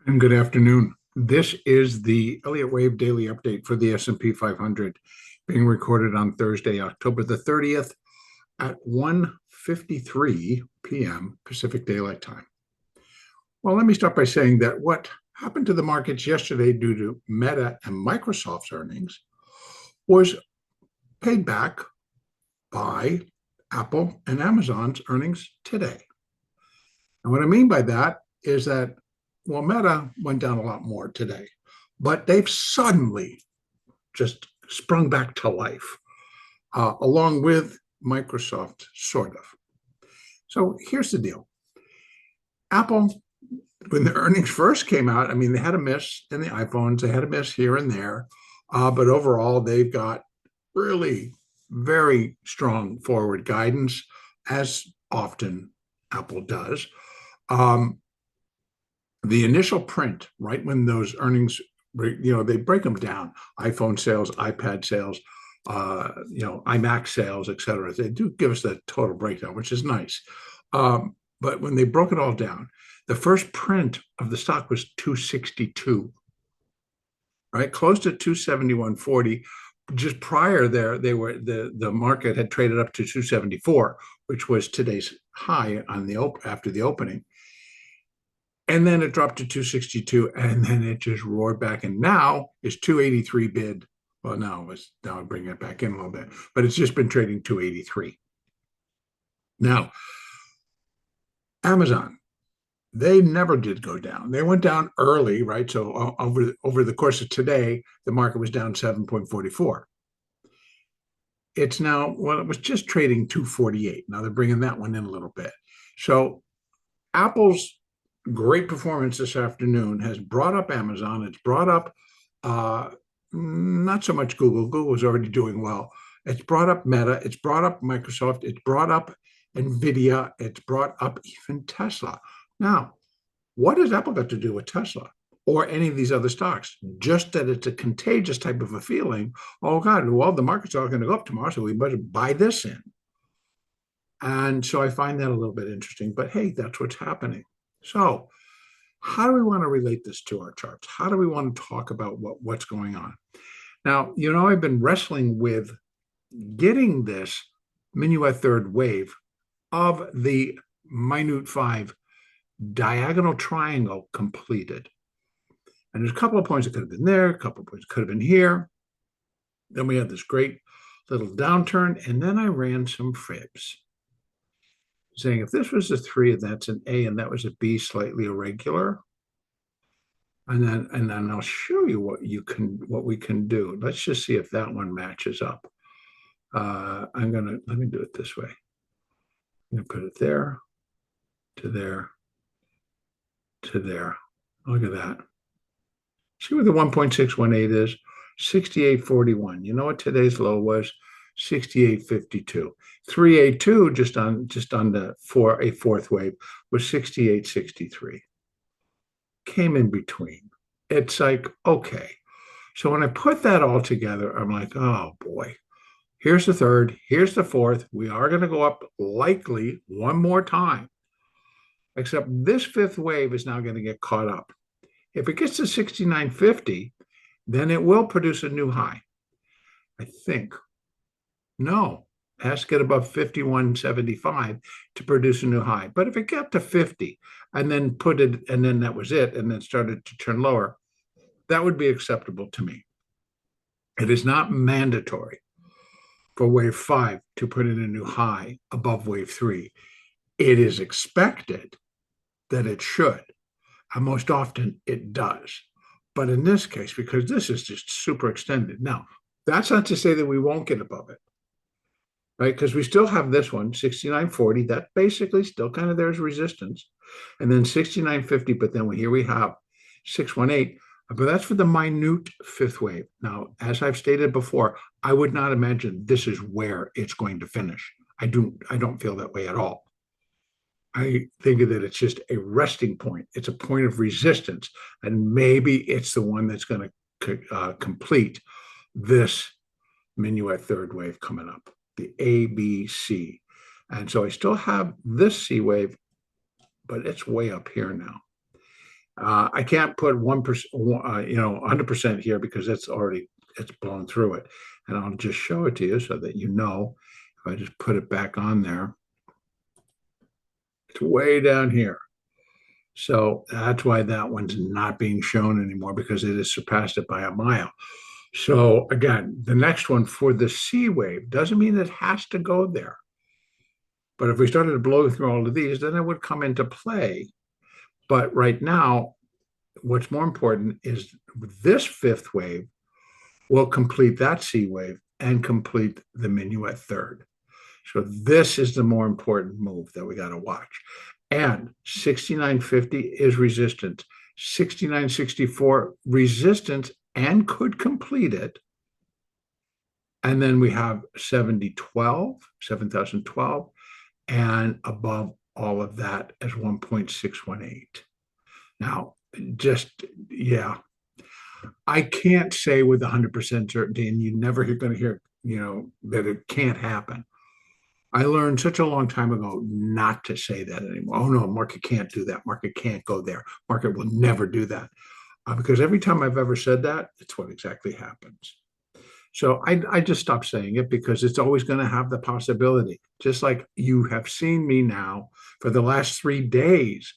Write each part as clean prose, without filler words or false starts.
And good afternoon. This is the Elliot Wave daily update for the S&P 500 being recorded on Thursday, October the 30th at 1:53 p.m. Pacific Daylight Time. Well, let me start by saying that what happened to the markets yesterday due to Meta and Microsoft's earnings was paid back by Apple and Amazon's earnings today. And what I mean by that is that well, Meta went down a lot more today, but they've suddenly just sprung back to life, along with Microsoft, sort of. So here's the deal. Apple, when the earnings first came out, I mean, they had a miss in the iPhones, they had a miss here and there, but overall, they've got really very strong forward guidance, as often Apple does. The initial print, right when those earnings, they break them down, iPhone sales, iPad sales, iMac sales, et cetera. They do give us that total breakdown, which is nice. But when they broke it all down, the first print of the stock was 262, right? Close to 271.40. Just prior there, the market had traded up to 274, which was today's high after the opening. And then it dropped to 262, and then it just roared back. And now it's 283 bid. Well, now I bring it back in a little bit, but it's just been trading 283. Now, Amazon, they never did go down. They went down early, right? So over the course of today, the market was down 7.44. It's now, well, it was just trading 248. Now they're bringing that one in a little bit. So Apple's great performance this afternoon has brought up Amazon. It's brought up not so much Google. Google's already doing well. It's brought up Meta. It's brought up Microsoft. It's brought up NVIDIA. It's brought up even Tesla. Now, what has Apple got to do with Tesla or any of these other stocks? Just that it's a contagious type of a feeling. Oh, God, well, the market's all going to go up tomorrow, so we better buy this in. And so I find that a little bit interesting. But hey, that's what's happening. So how do we want to relate this to our charts? How do we want to talk about what's going on? Now, I've been wrestling with getting this minuet third wave of the minute 5 diagonal triangle completed. And there's a couple of points that could have been there, a couple of points could have been here. Then we had this great little downturn, and then I ran some fibs, saying if this was a 3 and that's an A and that was a B, slightly irregular. And then I'll show you what we can do. Let's just see if that one matches up. Let me do it this way. I'm gonna put it there, to there, to there. Look at that. See what the 1.618 is? 68.41. You know what today's low was? 68.52. 382 just on a fourth wave was 68.63. Came in between. It's like, okay. So when I put that all together, I'm like, oh boy, here's the third, here's the fourth. We are going to go up likely one more time. Except this fifth wave is now going to get caught up. If it gets to 69.50, then it will produce a new high. I think. No, it has to get above 51.75 to produce a new high. But if it got to 50 and then that was it, and then started to turn lower, that would be acceptable to me. It is not mandatory for wave 5 to put in a new high above wave 3. It is expected that it should, and most often it does. But in this case, because this is just super extended. Now, that's not to say that we won't get above it, right? Because we still have this one, 69.40. That basically still kind of there's resistance. And then 69.50, but then here we have 618. But that's for the minute fifth wave. Now, as I've stated before, I would not imagine this is where it's going to finish. I don't feel that way at all. I think that it's just a resting point. It's a point of resistance. And maybe it's the one that's going to complete this minuet third wave coming up, the ABC. And so I still have this C wave, but it's way up here now. I can't put 1%, 100% here because it's blown through it. And I'll just show it to you so that you know. If I just put it back on there, it's way down here. So that's why that one's not being shown anymore, because it has surpassed it by a mile. So again, the next one for the C wave doesn't mean it has to go there. But if we started to blow through all of these, then it would come into play. But right now, what's more important is this fifth wave will complete that C wave and complete the minuet third. So this is the more important move that we got to watch. And 69.50 is resistance. 69.64 resistance and could complete it. And then we have 7,012, and above all of that as 1.618. Now, yeah, I can't say with 100% certainty, and you're never going to hear, that it can't happen. I learned such a long time ago not to say that anymore. Oh no, market can't do that. Market can't go there. Market will never do that. Because every time I've ever said that, it's what exactly happens. So I just stopped saying it, because it's always going to have the possibility. Just like you have seen me now for the last 3 days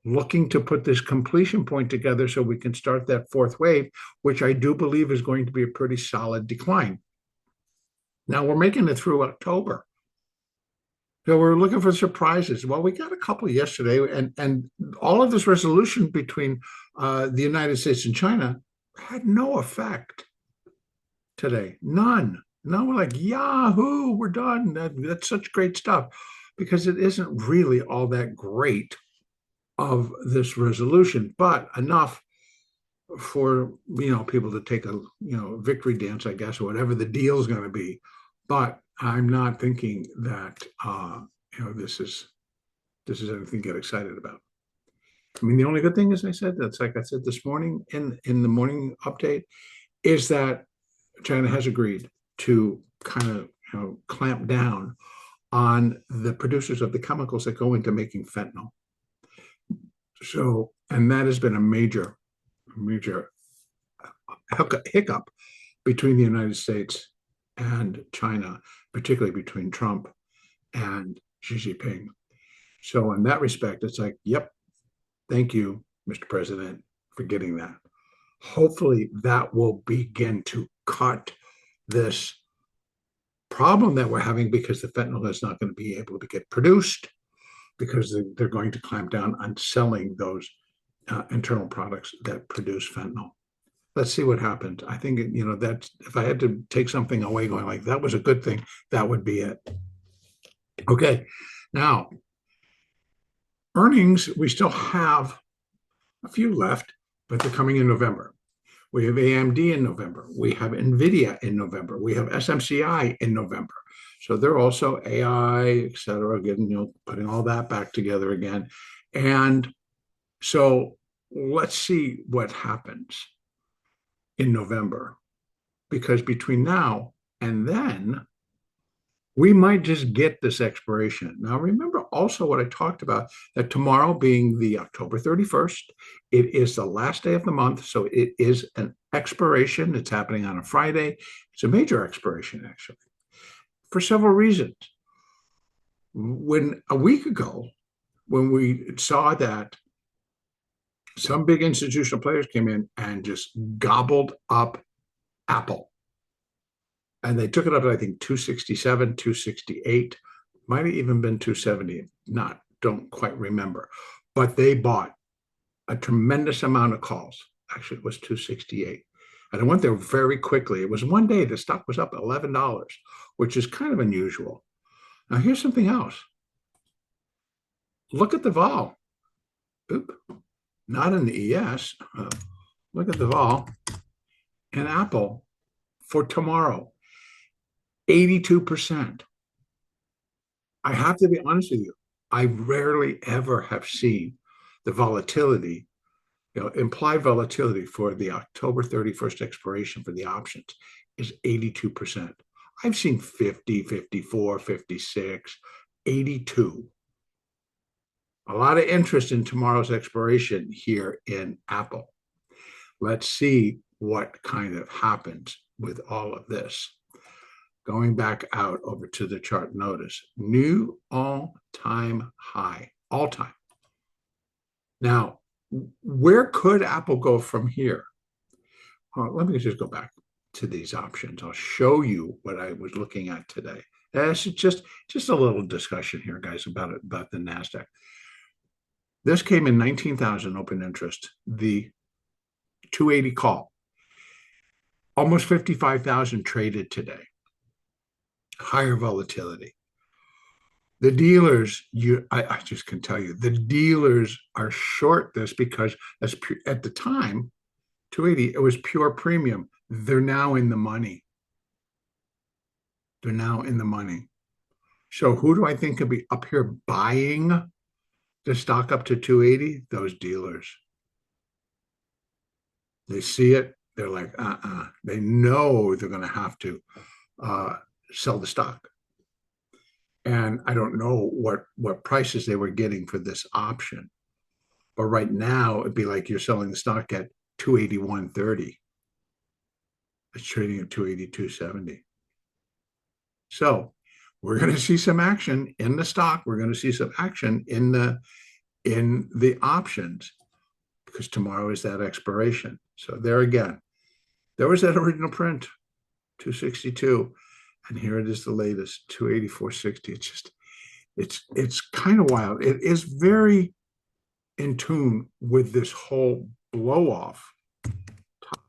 looking to put this completion point together so we can start that fourth wave, which I do believe is going to be a pretty solid decline. Now we're making it through October. So we're looking for surprises. Well, we got a couple yesterday, and all of this resolution between the United States and China had no effect today. None. Now we're like, Yahoo, we're done. That's such great stuff, because it isn't really all that great of this resolution, but enough for people to take a victory dance, I guess, or whatever the deal is going to be. But I'm not thinking that this is anything to get excited about. I mean, the only good thing, as I said, that's like I said this morning in the morning update, is that China has agreed to kind of clamp down on the producers of the chemicals that go into making fentanyl. So, and that has been a major hiccup between the United States and China, particularly between Trump and Xi Jinping. So in that respect, it's like, yep, thank you, Mr. President, for getting that. Hopefully that will begin to cut this problem that we're having, because the fentanyl is not going to be able to get produced, because they're going to clamp down on selling those internal products that produce fentanyl. Let's see what happens. I think, that's, if I had to take something away going like that was a good thing, that would be it. Okay, now earnings, we still have a few left, but they're coming in November. We have AMD in November. We have NVIDIA in November. We have SMCI in November. So they're also AI, et cetera, getting, putting all that back together again. And so let's see what happens in November, because between now and then, we might just get this expiration. Now, remember also what I talked about, that tomorrow being the October 31st, it is the last day of the month. So it is an expiration. It's happening on a Friday. It's a major expiration, actually, for several reasons. When a week ago, when we saw that some big institutional players came in and just gobbled up Apple, and they took it up to, I think, 267, 268, might have even been 270, don't quite remember. But they bought a tremendous amount of calls. Actually, it was 268. And it went there very quickly. It was one day the stock was up $11, which is kind of unusual. Now, here's something else. Look at the vol. Oop, not in the ES. Look at the vol in Apple for tomorrow. 82%. I have to be honest with you. I rarely ever have seen the volatility, implied volatility for the October 31st expiration for the options is 82%. I've seen 50, 54, 56, 82. A lot of interest in tomorrow's expiration here in Apple. Let's see what kind of happens with all of this. Going back out over to the chart, notice new all-time high, all-time. Now, where could Apple go from here? Let me just go back to these options. I'll show you what I was looking at today. It's just a little discussion here, guys, about the Nasdaq. This came in 19,000 open interest. The 280 call, almost 55,000 traded today. Higher volatility. The dealers, I just can tell you, the dealers are short this because at the time, 280, it was pure premium. They're now in the money. They're now in the money. So who do I think could be up here buying the stock up to 280? Those dealers. They see it. They're like, They know they're going to have to sell the stock. And I don't know what prices they were getting for this option. But right now, it'd be like you're selling the stock at 281.30. It's trading at 282.70. So we're going to see some action in the stock. We're going to see some action in the options because tomorrow is that expiration. So there again, there was that original print, 262. And here it is, the latest, 284.60. It's kind of wild. It is very in tune with this whole blow off top,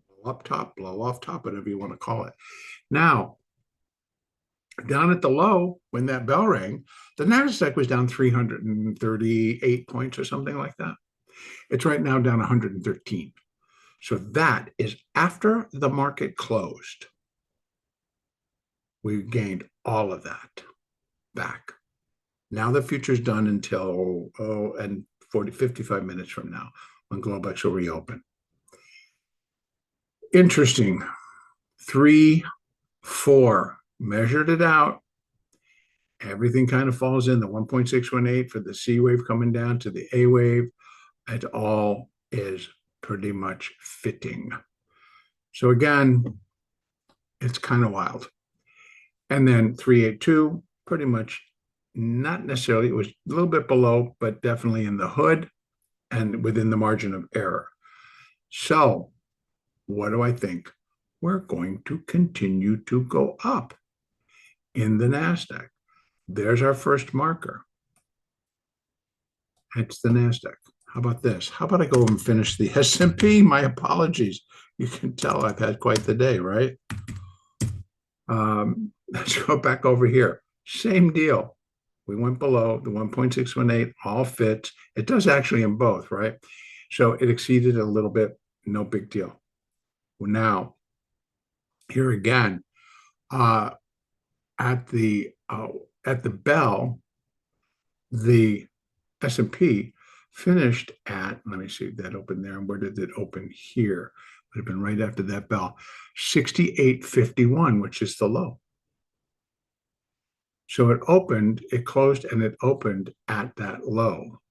blow up top, blow off top, whatever you want to call it. Now, down at the low, when that bell rang, the Nasdaq was down 338 points or something like that. It's right now down 113. So that is after the market closed. We gained all of that back. Now the future's done until 55 minutes from now when Globex will reopen. Interesting. 3, 4, measured it out. Everything kind of falls in the 1.618 for the C wave coming down to the A wave. It all is pretty much fitting. So again, it's kind of wild. And then 382, pretty much not necessarily, it was a little bit below, but definitely in the hood and within the margin of error. So what do I think? We're going to continue to go up in the Nasdaq. There's our first marker. It's the Nasdaq. How about this? How about I go and finish the S&P? My apologies. You can tell I've had quite the day, right? Let's go back over here. Same deal. We went below the 1.618, all fits. It does actually in both, right? So it exceeded a little bit, no big deal. Well, now, here again, at the bell, the S&P finished at, let me see, that opened there. And where did it open here? Would have been right after that bell, 68.51, which is the low. So it closed and it opened at that low,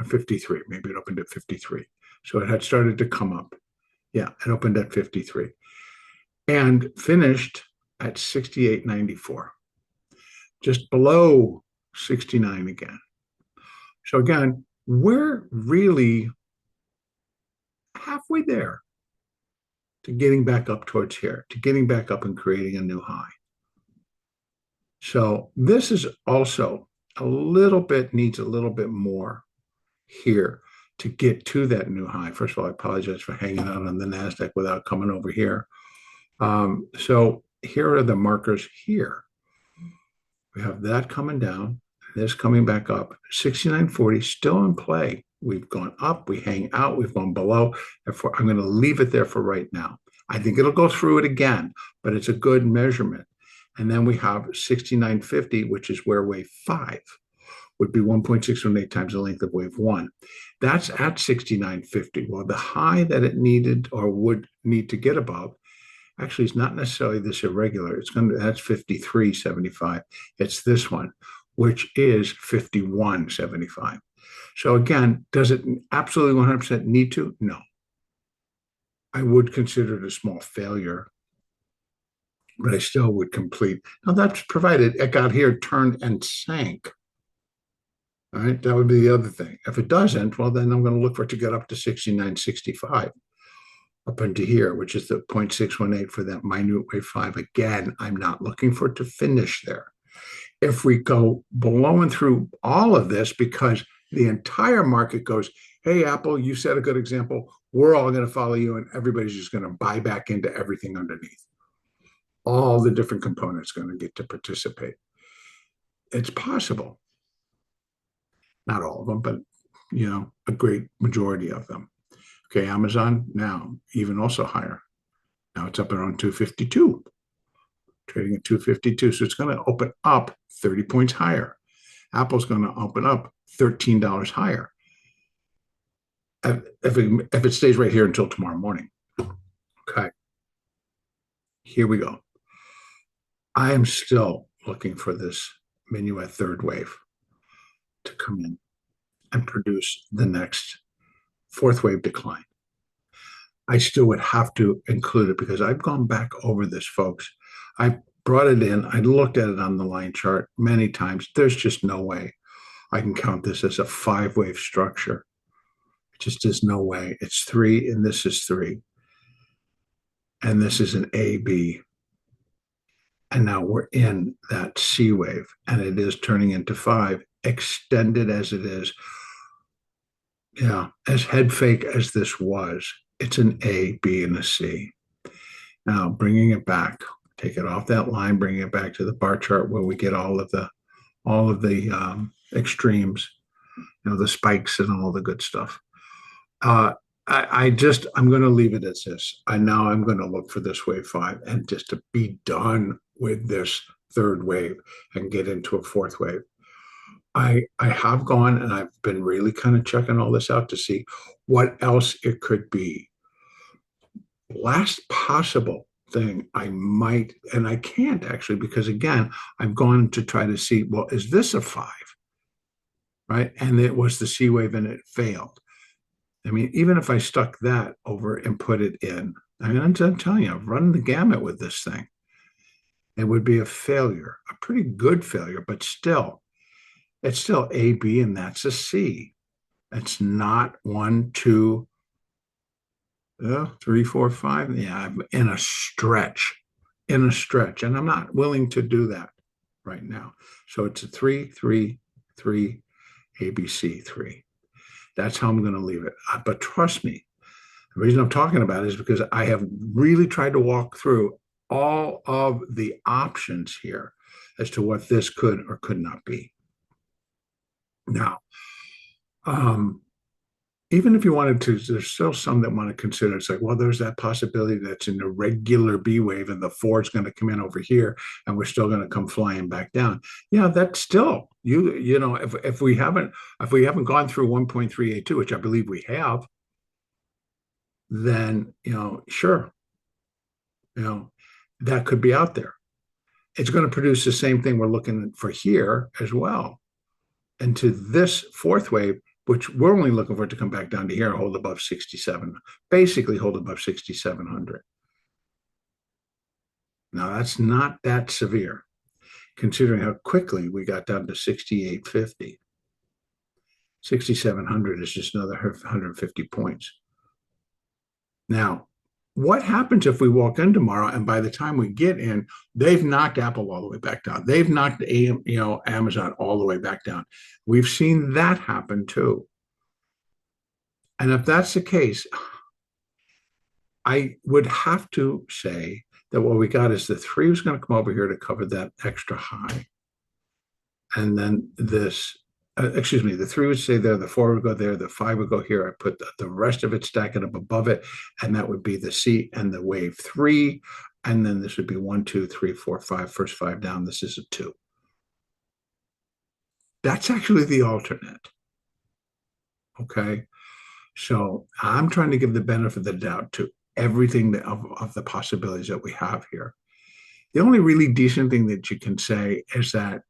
53. Maybe it opened at 53. So it had started to come up. Yeah, it opened at 53 and finished at 68.94, just below 69 again. So again, we're really halfway there to getting back up towards here, to getting back up and creating a new high. So this is also needs a little bit more here to get to that new high. First of all, I apologize for hanging out on the NASDAQ without coming over here. So here are the markers here. We have that coming down, this coming back up. 69.40 still in play. We've gone up, we hang out, we've gone below. Therefore, I'm going to leave it there for right now. I think it'll go through it again, but it's a good measurement. And then we have 69.50, which is where wave 5 would be 1.618 times the length of wave 1. That's at 69.50. Well, the high that it needed or would need to get above actually is not necessarily this irregular. That's 53.75. It's this one, which is 51.75. So again, does it absolutely 100% need to? No. I would consider it a small failure, but I still would complete. Now that's provided it got here, turned and sank. All right, that would be the other thing. If it doesn't, well, then I'm going to look for it to get up to 69.65 up into here, which is the 0.618 for that minute wave 5. Again, I'm not looking for it to finish there. If we go below and through all of this, because the entire market goes, hey, Apple, you set a good example. We're all going to follow you, and everybody's just going to buy back into everything underneath. All the different components going to get to participate. It's possible. Not all of them, but a great majority of them. Okay, Amazon now even also higher. Now it's up around 252, trading at 252. So it's going to open up 30 points higher. Apple's going to open up $13 higher. If it stays right here until tomorrow morning. Okay, here we go. I am still looking for this minuet third wave to come in and produce the next fourth wave decline. I still would have to include it because I've gone back over this, folks. I brought it in. I looked at it on the line chart many times. There's just no way I can count this as a 5-wave structure. It just is no way. It's 3 and this is 3. And this is an A, B. And now we're in that C wave and it is turning into 5, extended as it is. Yeah, as head fake as this was, it's an A, B, and a C. Now, bringing it back, take it off that line, bringing it back to the bar chart where we get all of the extremes, the spikes and all the good stuff. I'm going to leave it as this. I'm going to look for this wave 5 and just to be done with this third wave and get into a fourth wave. I have gone and I've been really kind of checking all this out to see what else it could be. Last possible thing I might, and I can't actually, because again, I've gone to try to see, well, is this a 5? Right? And it was the C wave and it failed. I mean, even if I stuck that over and put it in, I mean, I'm telling you, I've run the gamut with this thing. It would be a failure, a pretty good failure, but still, it's still A, B, and that's a C. It's not 1, 2, 3, 4, 5. Yeah, I'm in a stretch, and I'm not willing to do that right now. So it's a 3, 3, 3, ABC 3. That's how I'm going to leave it. But trust me, the reason I'm talking about it is because I have really tried to walk through all of the options here as to what this could or could not be. Now, even if you wanted to, there's still some that want to consider. It's like, well, there's that possibility that's an irregular B wave and the 4 is going to come in over here and we're still going to come flying back down. Yeah, that's still if we haven't gone through 1.382, which I believe we have, then sure, that could be out there. It's going to produce the same thing we're looking for here as well. And to this fourth wave, which we're only looking for it to come back down to here and hold above 67, basically hold above 6,700. Now, that's not that severe, considering how quickly we got down to 6,850. 6,700 is just another 150 points. Now, what happens if we walk in tomorrow and by the time we get in, they've knocked Apple all the way back down? They've knocked Amazon all the way back down. We've seen that happen too. And if that's the case, I would have to say that what we got is the 3 was going to come over here to cover that extra high. And then this, the 3 would stay there, the 4 would go there, the 5 would go here. I put the rest of it, stack it up above it, and that would be the C and the wave 3. And then this would be 1, 2, 3, 4, 5, first 5 down. This is a 2. That's actually the alternate. Okay. So I'm trying to give the benefit of the doubt to everything of the possibilities that we have here. The only really decent thing that you can say is that,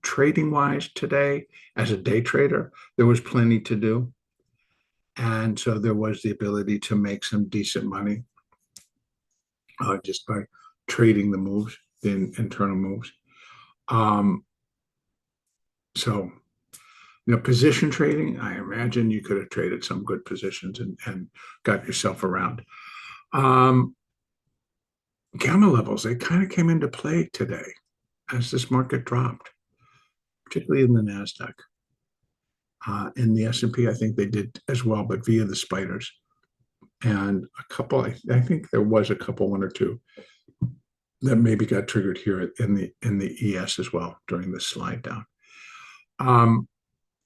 trading wise today, as a day trader, there was plenty to do. And so there was the ability to make some decent money just by trading the moves, the internal moves. So, position trading, I imagine you could have traded some good positions and got yourself around. Gamma levels, they kind of came into play today as this market dropped, particularly in the Nasdaq. In the S&P, I think they did as well, but via the spiders. And a couple, I think there was a couple, one or two, that maybe got triggered here in the ES as well during the slide down.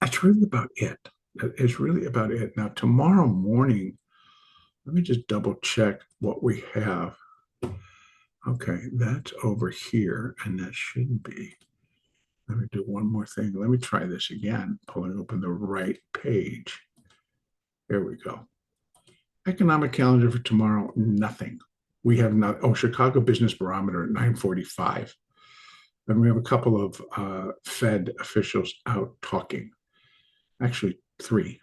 That's really about it. It's really about it. Now, tomorrow morning, let me just double check what we have. Okay, that's over here, and that shouldn't be. Let me do one more thing. Let me try this again, pulling open the right page. There we go. Economic calendar for tomorrow, nothing. We have not. Oh, Chicago Business Barometer at 9:45. Then we have a couple of Fed officials out talking. Actually, 3.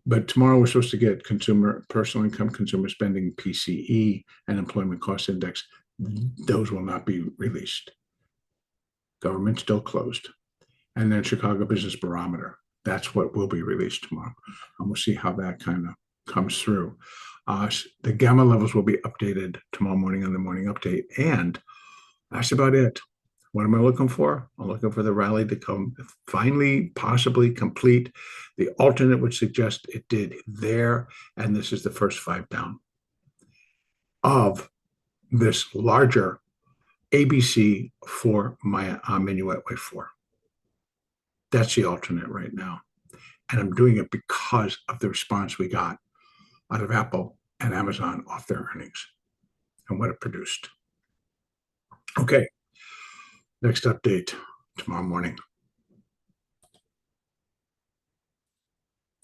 But tomorrow we're supposed to get personal income, consumer spending, PCE, and employment cost index. Those will not be released. Government still closed. And then Chicago Business Barometer. That's what will be released tomorrow. And we'll see how that kind of comes through. The gamma levels will be updated tomorrow morning on the morning update. And that's about it. What am I looking for? I'm looking for the rally to come finally, possibly complete. The alternate would suggest it did there. And this is the first 5 down of this larger ABC for my Minuet Wave 4. That's the alternate right now. And I'm doing it because of the response we got out of Apple and Amazon off their earnings and what it produced. Okay. Next update tomorrow morning.